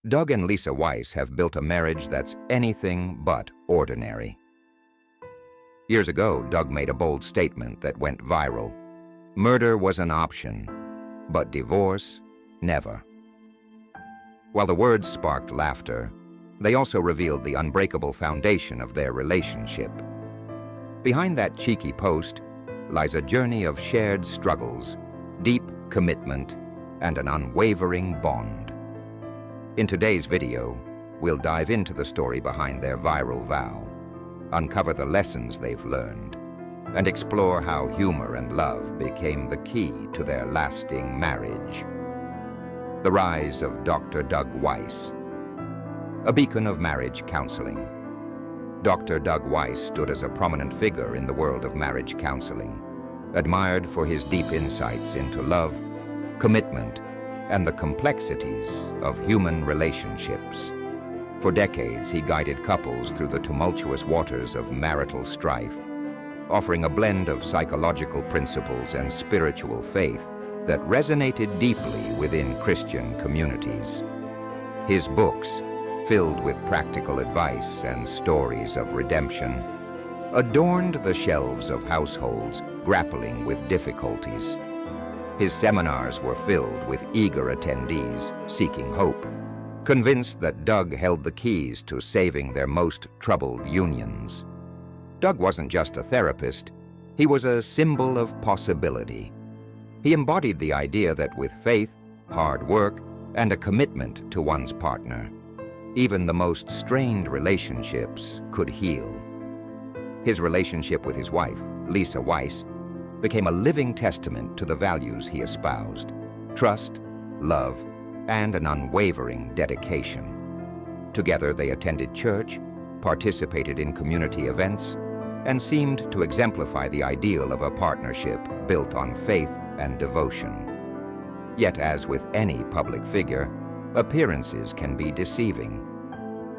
Doug and Lisa Weiss have built a marriage that's anything but ordinary. Years ago, Doug made a bold statement that went viral. Murder was an option, but divorce, never. While the words sparked laughter, they also revealed the unbreakable foundation of their relationship. Behind that cheeky post lies a journey of shared struggles, deep commitment, and an unwavering bond. In today's video, we'll dive into the story behind their viral vow, uncover the lessons they've learned, and explore how humor and love became the key to their lasting marriage. The rise of Dr. Doug Weiss, a beacon of marriage counseling. Dr. Doug Weiss stood as a prominent figure in the world of marriage counseling, admired for his deep insights into love, commitment, and the complexities of human relationships. For decades, he guided couples through the tumultuous waters of marital strife, offering a blend of psychological principles and spiritual faith that resonated deeply within Christian communities. His books, filled with practical advice and stories of redemption, adorned the shelves of households grappling with difficulties. His seminars were filled with eager attendees seeking hope, convinced that Doug held the keys to saving their most troubled unions. Doug wasn't just a therapist, he was a symbol of possibility. He embodied the idea that with faith, hard work, and a commitment to one's partner, even the most strained relationships could heal. His relationship with his wife, Lisa Weiss, became a living testament to the values he espoused: trust, love, and an unwavering dedication. Together they attended church, participated in community events, and seemed to exemplify the ideal of a partnership built on faith and devotion. Yet, as with any public figure, appearances can be deceiving.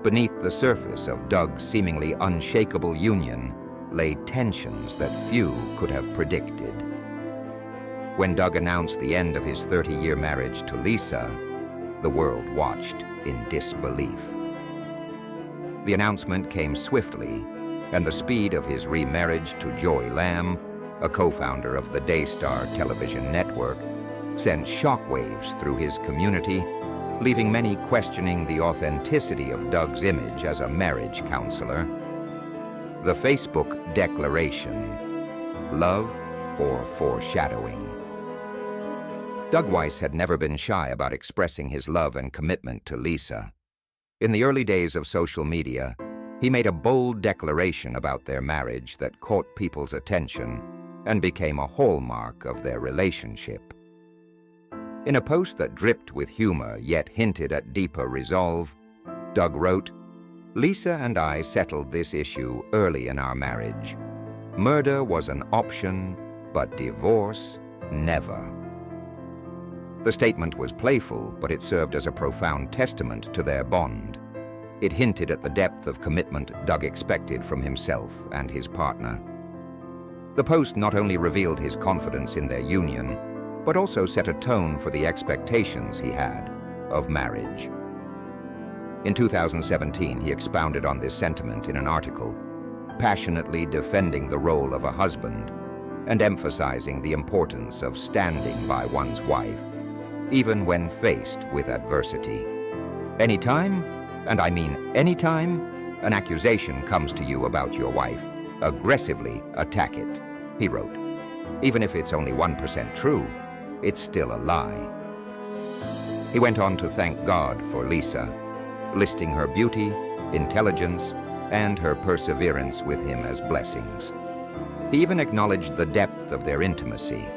Beneath the surface of Doug's seemingly unshakable union lay tensions that few could have predicted. When Doug announced the end of his 30-year marriage to Lisa, the world watched in disbelief. The announcement came swiftly, and the speed of his remarriage to Joni Lamb, a co-founder of the Daystar Television network, sent shockwaves through his community, leaving many questioning the authenticity of Doug's image as a marriage counselor. The Facebook declaration: love or foreshadowing? Doug Weiss had never been shy about expressing his love and commitment to Lisa. In the early days of social media, he made a bold declaration about their marriage that caught people's attention and became a hallmark of their relationship. In a post that dripped with humor yet hinted at deeper resolve, Doug wrote, "Lisa and I settled this issue early in our marriage. Murder was an option, but divorce, never." The statement was playful, but it served as a profound testament to their bond. It hinted at the depth of commitment Doug expected from himself and his partner. The post not only revealed his confidence in their union, but also set a tone for the expectations he had of marriage. In 2017, he expounded on this sentiment in an article, passionately defending the role of a husband and emphasizing the importance of standing by one's wife, even when faced with adversity. "Anytime, and I mean anytime, an accusation comes to you about your wife, aggressively attack it," he wrote. "Even if it's only 1% true, it's still a lie." He went on to thank God for Lisa, listing her beauty, intelligence, and her perseverance with him as blessings. He even acknowledged the depth of their intimacy,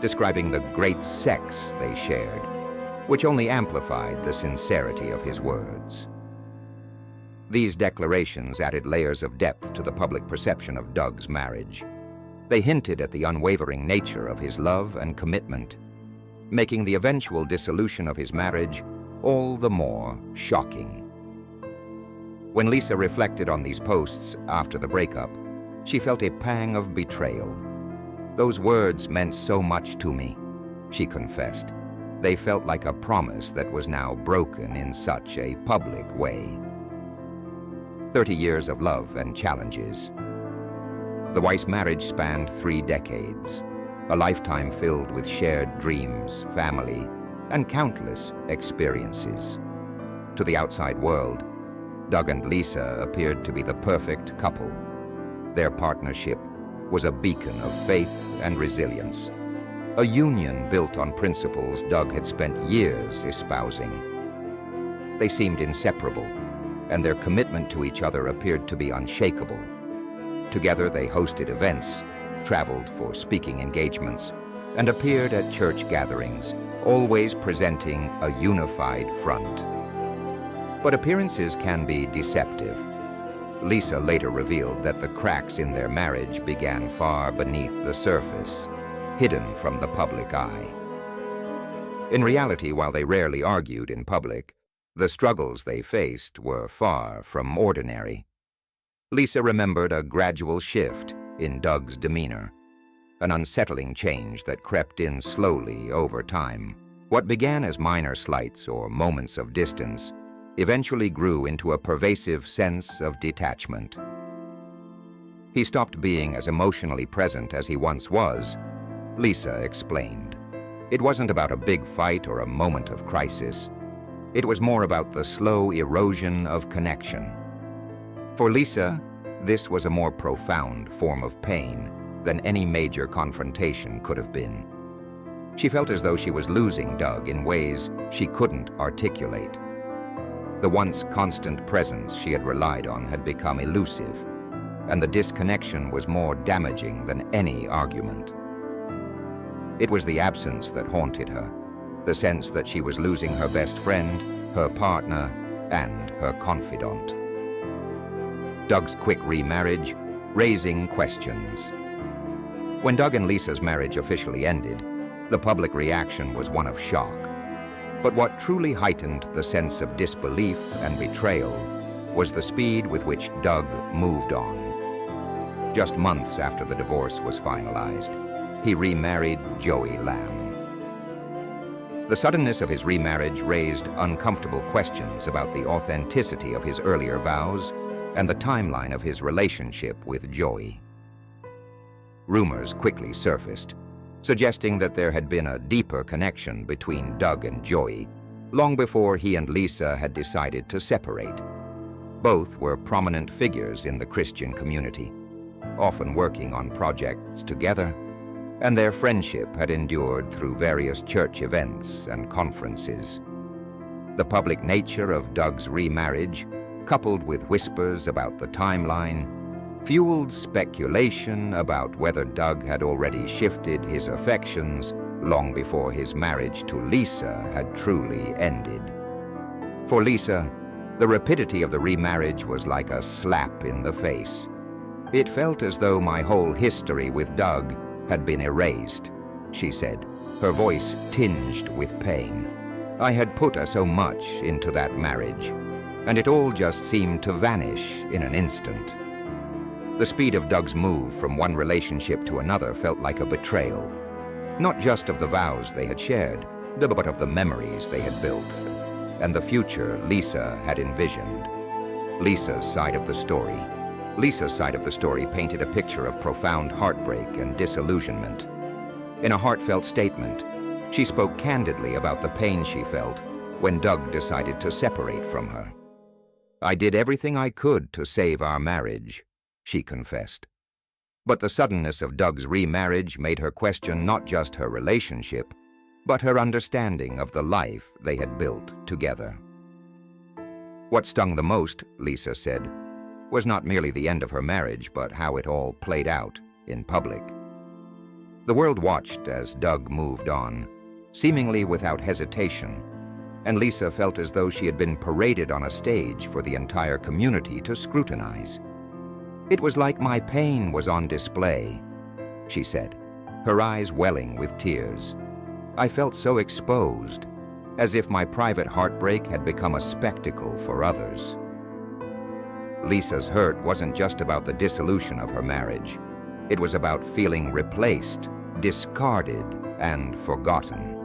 describing the great sex they shared, which only amplified the sincerity of his words. These declarations added layers of depth to the public perception of Doug's marriage. They hinted at the unwavering nature of his love and commitment, making the eventual dissolution of his marriage all the more shocking. When Lisa reflected on these posts after the breakup, she felt a pang of betrayal. "Those words meant so much to me," she confessed. They felt like a promise that was now broken in such a public way. 30 years of love and challenges. The Weiss marriage spanned 3 decades, a lifetime filled with shared dreams, family, and countless experiences. To the outside world, Doug and Lisa appeared to be the perfect couple. Their partnership was a beacon of faith and resilience, a union built on principles Doug had spent years espousing. They seemed inseparable, and their commitment to each other appeared to be unshakable. Together they hosted events, traveled for speaking engagements, and appeared at church gatherings, always presenting a unified front. But appearances can be deceptive. Lisa later revealed that the cracks in their marriage began far beneath the surface, hidden from the public eye. In reality, while they rarely argued in public, the struggles they faced were far from ordinary. Lisa remembered a gradual shift in Doug's demeanor, an unsettling change that crept in slowly over time. What began as minor slights or moments of distance eventually grew into a pervasive sense of detachment. He stopped being as emotionally present as he once was, Lisa explained. It wasn't about a big fight or a moment of crisis. It was more about the slow erosion of connection. For Lisa, this was a more profound form of pain than any major confrontation could have been. She felt as though she was losing Doug in ways she couldn't articulate. The once constant presence she had relied on had become elusive, and the disconnection was more damaging than any argument. It was the absence that haunted her, the sense that she was losing her best friend, her partner, and her confidant. Doug's quick remarriage, raising questions. When Doug and Lisa's marriage officially ended, the public reaction was one of shock. But what truly heightened the sense of disbelief and betrayal was the speed with which Doug moved on. Just months after the divorce was finalized, he remarried Joni Lamb. The suddenness of his remarriage raised uncomfortable questions about the authenticity of his earlier vows and the timeline of his relationship with Joni. Rumors quickly surfaced, suggesting that there had been a deeper connection between Doug and Joni long before he and Lisa had decided to separate. Both were prominent figures in the Christian community, often working on projects together, and their friendship had endured through various church events and conferences. The public nature of Doug's remarriage, coupled with whispers about the timeline, fueled speculation about whether Doug had already shifted his affections long before his marriage to Lisa had truly ended. For Lisa, the rapidity of the remarriage was like a slap in the face. "It felt as though my whole history with Doug had been erased," she said, her voice tinged with pain. "I had put so much into that marriage, and it all just seemed to vanish in an instant." The speed of Doug's move from one relationship to another felt like a betrayal, not just of the vows they had shared, but of the memories they had built, and the future Lisa had envisioned. Lisa's side of the story painted a picture of profound heartbreak and disillusionment. In a heartfelt statement, she spoke candidly about the pain she felt when Doug decided to separate from her. "I did everything I could to save our marriage," she confessed. But the suddenness of Doug's remarriage made her question not just her relationship, but her understanding of the life they had built together. What stung the most, Lisa said, was not merely the end of her marriage, but how it all played out in public. The world watched as Doug moved on, seemingly without hesitation, and Lisa felt as though she had been paraded on a stage for the entire community to scrutinize. "It was like my pain was on display," she said, her eyes welling with tears. "I felt so exposed, as if my private heartbreak had become a spectacle for others." Lisa's hurt wasn't just about the dissolution of her marriage. It was about feeling replaced, discarded, and forgotten.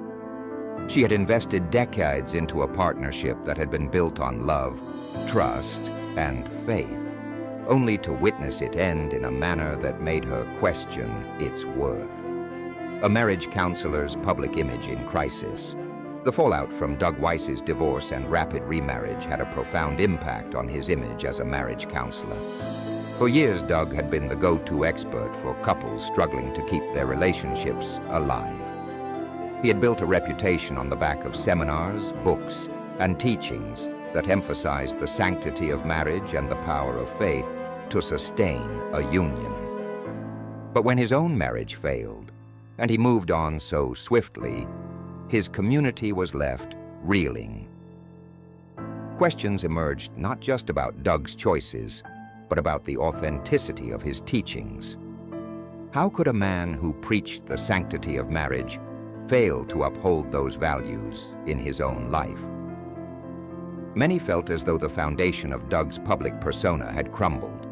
She had invested decades into a partnership that had been built on love, trust, and faith, only to witness it end in a manner that made her question its worth. A marriage counselor's public image in crisis. The fallout from Doug Weiss's divorce and rapid remarriage had a profound impact on his image as a marriage counselor. For years, Doug had been the go-to expert for couples struggling to keep their relationships alive. He had built a reputation on the back of seminars, books, and teachings that emphasized the sanctity of marriage and the power of faith to sustain a union. But when his own marriage failed, and he moved on so swiftly, his community was left reeling. Questions emerged not just about Doug's choices, but about the authenticity of his teachings. How could a man who preached the sanctity of marriage fail to uphold those values in his own life? Many felt as though the foundation of Doug's public persona had crumbled,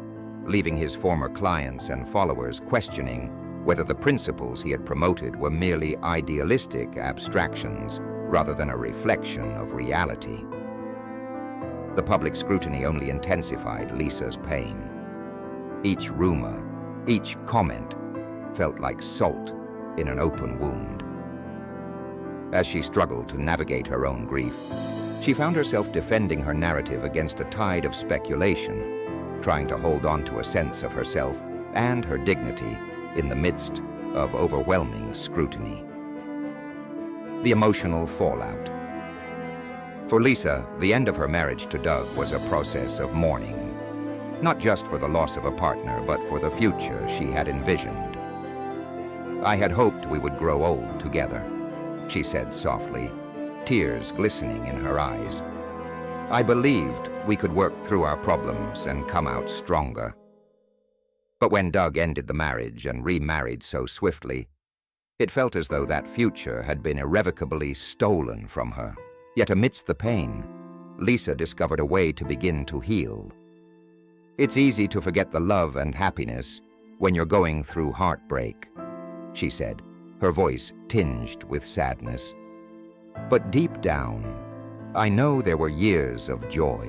leaving his former clients and followers questioning whether the principles he had promoted were merely idealistic abstractions rather than a reflection of reality. The public scrutiny only intensified Lisa's pain. Each rumor, each comment felt like salt in an open wound. As she struggled to navigate her own grief, she found herself defending her narrative against a tide of speculation, trying to hold on to a sense of herself and her dignity in the midst of overwhelming scrutiny. The emotional fallout. For Lisa, the end of her marriage to Doug was a process of mourning, not just for the loss of a partner, but for the future she had envisioned. "I had hoped we would grow old together," she said softly, tears glistening in her eyes. "I believed we could work through our problems and come out stronger." But when Doug ended the marriage and remarried so swiftly, it felt as though that future had been irrevocably stolen from her. Yet amidst the pain, Lisa discovered a way to begin to heal. "It's easy to forget the love and happiness when you're going through heartbreak," she said, her voice tinged with sadness. "But deep down, I know there were years of joy,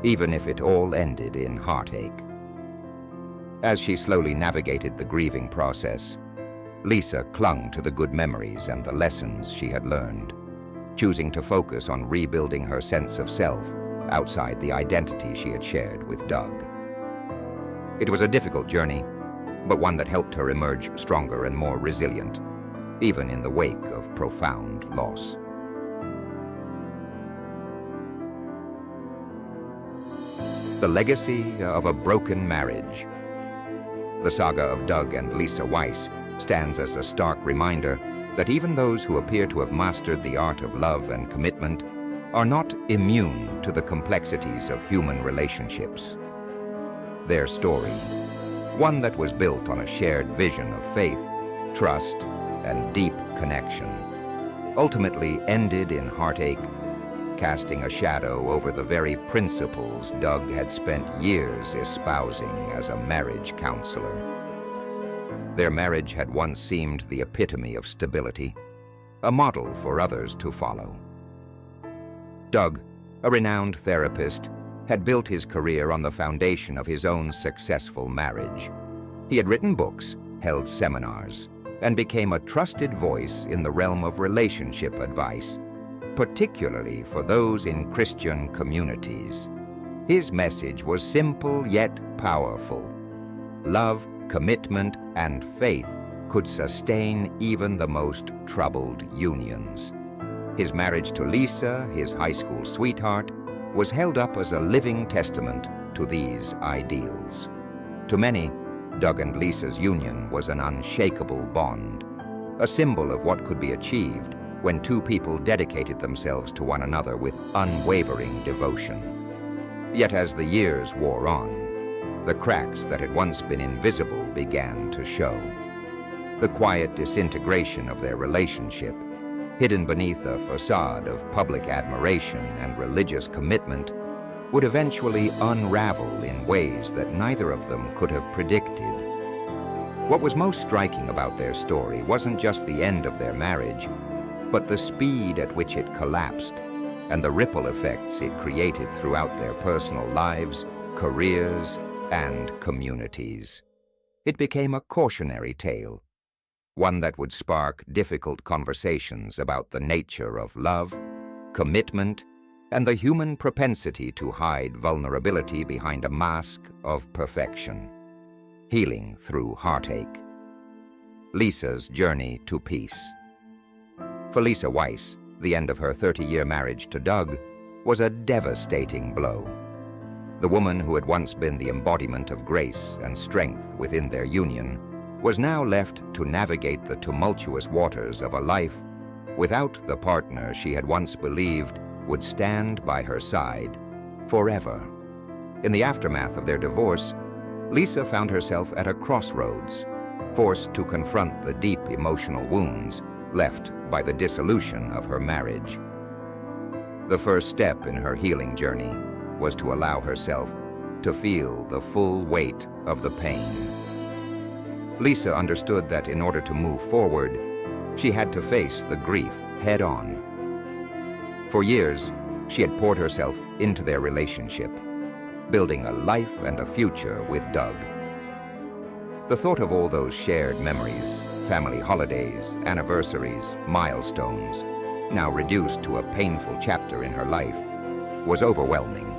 even if it all ended in heartache." As she slowly navigated the grieving process, Lisa clung to the good memories and the lessons she had learned, choosing to focus on rebuilding her sense of self outside the identity she had shared with Doug. It was a difficult journey, but one that helped her emerge stronger and more resilient, even in the wake of profound loss. The legacy of a broken marriage. The saga of Doug and Lisa Weiss stands as a stark reminder that even those who appear to have mastered the art of love and commitment are not immune to the complexities of human relationships. Their story, one that was built on a shared vision of faith, trust, and deep connection, ultimately ended in heartache, casting a shadow over the very principles Doug had spent years espousing as a marriage counselor. Their marriage had once seemed the epitome of stability, a model for others to follow. Doug, a renowned therapist, had built his career on the foundation of his own successful marriage. He had written books, held seminars, and became a trusted voice in the realm of relationship advice, particularly for those in Christian communities. His message was simple yet powerful. Love, commitment, and faith could sustain even the most troubled unions. His marriage to Lisa, his high school sweetheart, was held up as a living testament to these ideals. To many, Doug and Lisa's union was an unshakable bond, a symbol of what could be achieved when two people dedicated themselves to one another with unwavering devotion. Yet as the years wore on, the cracks that had once been invisible began to show. The quiet disintegration of their relationship, hidden beneath a facade of public admiration and religious commitment, would eventually unravel in ways that neither of them could have predicted. What was most striking about their story wasn't just the end of their marriage, but the speed at which it collapsed and the ripple effects it created throughout their personal lives, careers, and communities. It became a cautionary tale, one that would spark difficult conversations about the nature of love, commitment, and the human propensity to hide vulnerability behind a mask of perfection. Healing through heartache. Lisa's journey to peace. For Lisa Weiss, the end of her 30-year marriage to Doug was a devastating blow. The woman who had once been the embodiment of grace and strength within their union was now left to navigate the tumultuous waters of a life without the partner she had once believed would stand by her side forever. In the aftermath of their divorce, Lisa found herself at a crossroads, forced to confront the deep emotional wounds left by the dissolution of her marriage. The first step in her healing journey was to allow herself to feel the full weight of the pain. Lisa understood that in order to move forward, she had to face the grief head-on. For years, she had poured herself into their relationship, building a life and a future with Doug. The thought of all those shared memories, family holidays, anniversaries, milestones, now reduced to a painful chapter in her life, was overwhelming.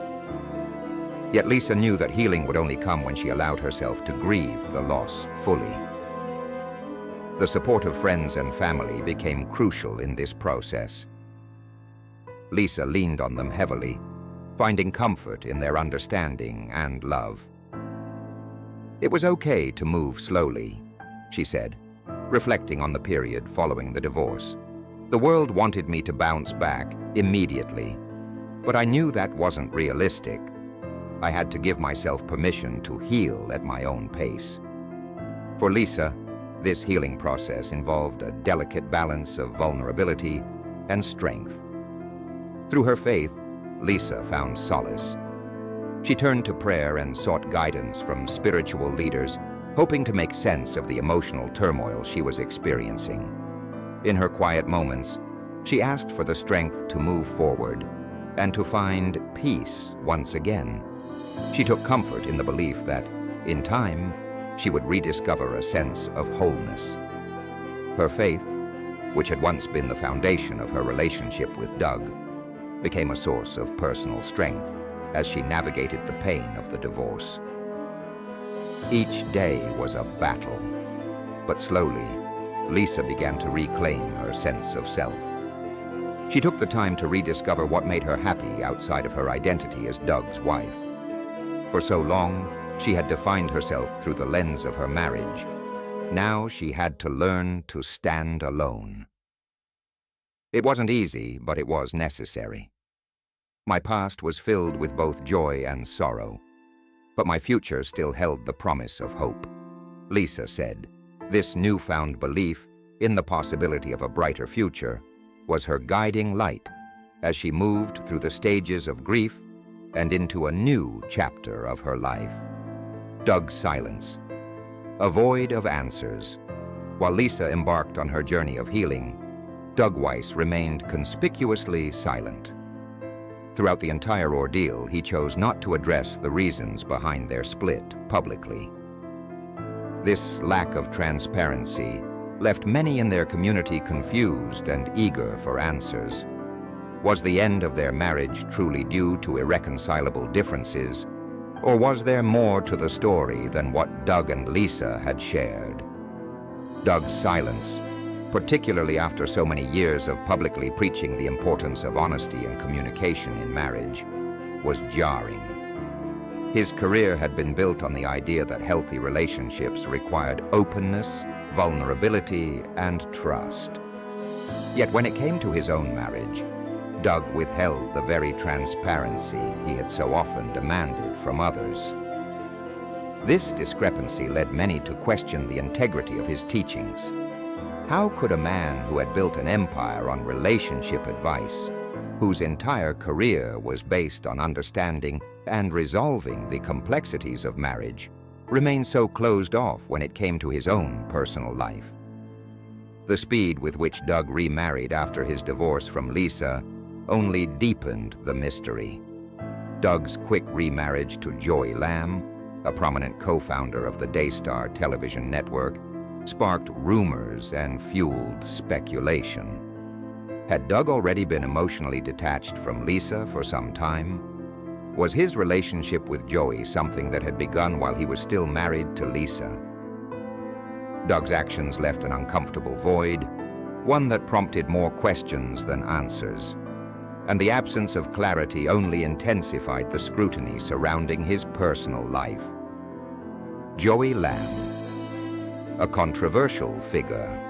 Yet Lisa knew that healing would only come when she allowed herself to grieve the loss fully. The support of friends and family became crucial in this process. Lisa leaned on them heavily, finding comfort in their understanding and love. It was okay to move slowly, she said, reflecting on the period following the divorce. The world wanted me to bounce back immediately, but I knew that wasn't realistic. I had to give myself permission to heal at my own pace. For Lisa, this healing process involved a delicate balance of vulnerability and strength. Through her faith, Lisa found solace. She turned to prayer and sought guidance from spiritual leaders, hoping to make sense of the emotional turmoil she was experiencing. In her quiet moments, she asked for the strength to move forward and to find peace once again. She took comfort in the belief that, in time, she would rediscover a sense of wholeness. Her faith, which had once been the foundation of her relationship with Doug, became a source of personal strength as she navigated the pain of the divorce. Each day was a battle, but slowly, Lisa began to reclaim her sense of self. She took the time to rediscover what made her happy outside of her identity as Doug's wife. For so long, she had defined herself through the lens of her marriage. Now she had to learn to stand alone. It wasn't easy, but it was necessary. My past was filled with both joy and sorrow, but my future still held the promise of hope, Lisa said. This newfound belief in the possibility of a brighter future was her guiding light as she moved through the stages of grief and into a new chapter of her life. Doug's silence, a void of answers. While Lisa embarked on her journey of healing, Doug Weiss remained conspicuously silent. Throughout the entire ordeal, he chose not to address the reasons behind their split publicly. This lack of transparency left many in their community confused and eager for answers. Was the end of their marriage truly due to irreconcilable differences, or was there more to the story than what Doug and Lisa had shared? Doug's silence, particularly after so many years of publicly preaching the importance of honesty and communication in marriage, was jarring. His career had been built on the idea that healthy relationships required openness, vulnerability, and trust. Yet when it came to his own marriage, Doug withheld the very transparency he had so often demanded from others. This discrepancy led many to question the integrity of his teachings. How could a man who had built an empire on relationship advice, whose entire career was based on understanding and resolving the complexities of marriage, remain so closed off when it came to his own personal life? The speed with which Doug remarried after his divorce from Lisa only deepened the mystery. Doug's quick remarriage to Joni Lamb, a prominent co-founder of the Daystar Television network, sparked rumors and fueled speculation. Had Doug already been emotionally detached from Lisa for some time? Was his relationship with Joni something that had begun while he was still married to Lisa? Doug's actions left an uncomfortable void, one that prompted more questions than answers. And the absence of clarity only intensified the scrutiny surrounding his personal life. Joni Lamb, a controversial figure.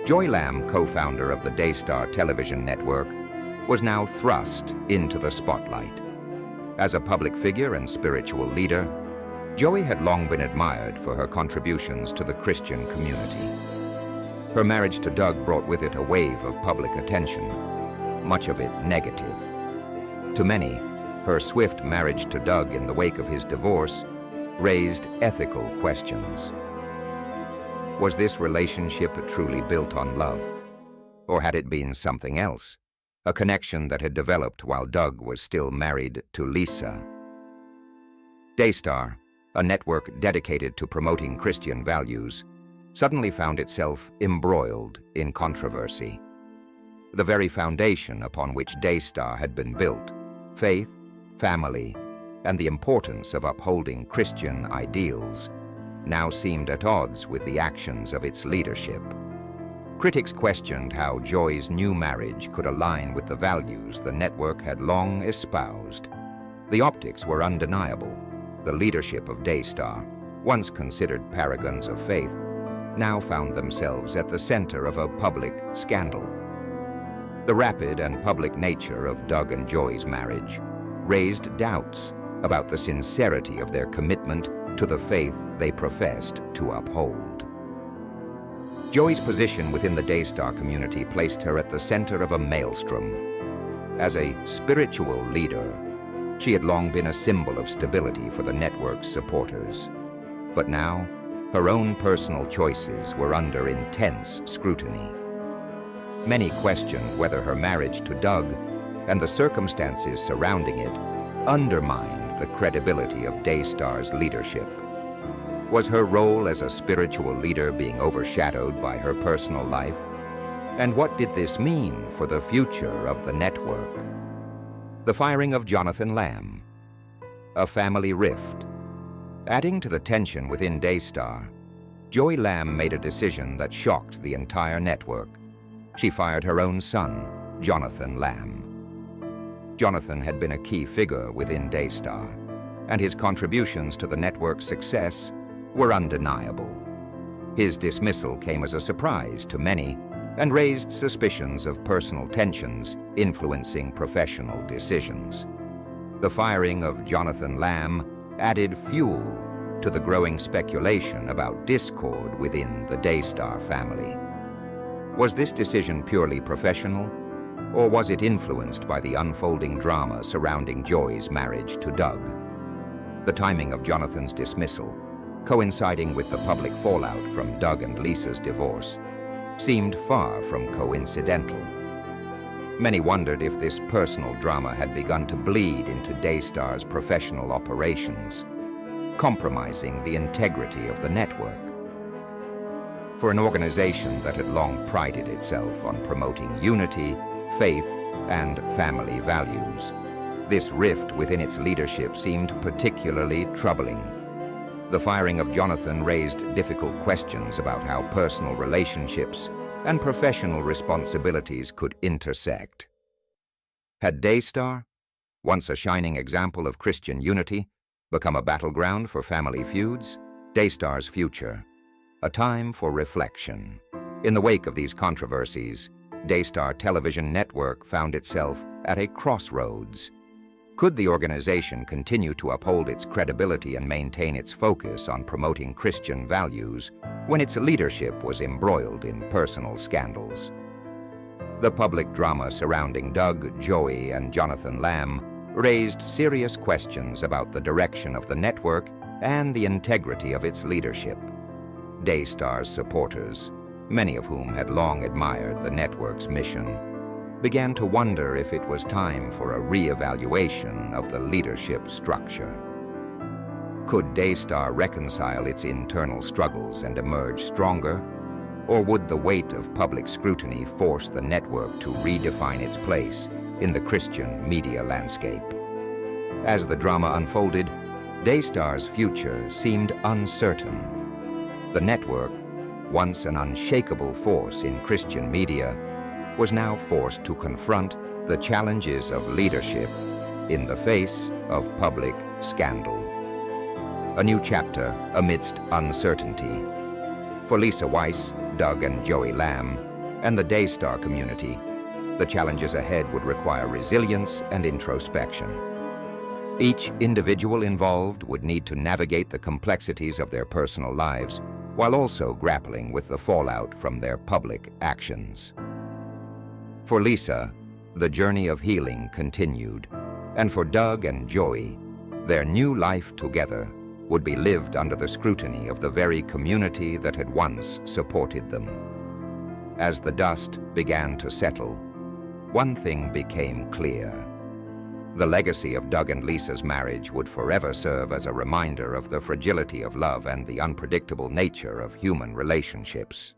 Joni Lamb, co-founder of the Daystar Television network, was now thrust into the spotlight. As a public figure and spiritual leader, Joni had long been admired for her contributions to the Christian community. Her marriage to Doug brought with it a wave of public attention, much of it negative. To many, her swift marriage to Doug in the wake of his divorce raised ethical questions. Was this relationship truly built on love? Or had it been something else? A connection that had developed while Doug was still married to Lisa. Daystar, a network dedicated to promoting Christian values, suddenly found itself embroiled in controversy. The very foundation upon which Daystar had been built, faith, family, and the importance of upholding Christian ideals, now seemed at odds with the actions of its leadership. Critics questioned how Joni's new marriage could align with the values the network had long espoused. The optics were undeniable. The leadership of Daystar, once considered paragons of faith, now found themselves at the center of a public scandal. The rapid and public nature of Doug and Joni's marriage raised doubts about the sincerity of their commitment to the faith they professed to uphold. Joni's position within the Daystar community placed her at the center of a maelstrom. As a spiritual leader, she had long been a symbol of stability for the network's supporters. But now, her own personal choices were under intense scrutiny. Many questioned whether her marriage to Doug and the circumstances surrounding it undermined the credibility of Daystar's leadership. Was her role as a spiritual leader being overshadowed by her personal life? And what did this mean for the future of the network? The firing of Joni Lamb, a family rift. Adding to the tension within Daystar, Joni Lamb made a decision that shocked the entire network. She fired her own son, Joni Lamb. Joni had been a key figure within Daystar, and his contributions to the network's success were undeniable. His dismissal came as a surprise to many and raised suspicions of personal tensions influencing professional decisions. The firing of Joni Lamb added fuel to the growing speculation about discord within the Daystar family. Was this decision purely professional, or was it influenced by the unfolding drama surrounding Joni's marriage to Doug? The timing of Joni's dismissal, coinciding with the public fallout from Doug and Lisa's divorce, seemed far from coincidental. Many wondered if this personal drama had begun to bleed into Daystar's professional operations, compromising the integrity of the network. For an organization that had long prided itself on promoting unity, faith, and family values, this rift within its leadership seemed particularly troubling. The firing of Joni raised difficult questions about how personal relationships and professional responsibilities could intersect. Had Daystar, once a shining example of Christian unity, become a battleground for family feuds? Daystar's future, a time for reflection. In the wake of these controversies, Daystar Television network found itself at a crossroads. Could the organization continue to uphold its credibility and maintain its focus on promoting Christian values when its leadership was embroiled in personal scandals? The public drama surrounding Doug, Joni, and Joni Lamb raised serious questions about the direction of the network and the integrity of its leadership. Daystar's supporters, many of whom had long admired the network's mission, began to wonder if it was time for a re-evaluation of the leadership structure. Could Daystar reconcile its internal struggles and emerge stronger, or would the weight of public scrutiny force the network to redefine its place in the Christian media landscape? As the drama unfolded, Daystar's future seemed uncertain. The network, once an unshakable force in Christian media, was now forced to confront the challenges of leadership in the face of public scandal. A new chapter amidst uncertainty. For Lisa Weiss, Doug and Joni Lamb, and the Daystar community, the challenges ahead would require resilience and introspection. Each individual involved would need to navigate the complexities of their personal lives while also grappling with the fallout from their public actions. For Lisa, the journey of healing continued, and for Doug and Joni, their new life together would be lived under the scrutiny of the very community that had once supported them. As the dust began to settle, one thing became clear. The legacy of Doug and Lisa's marriage would forever serve as a reminder of the fragility of love and the unpredictable nature of human relationships.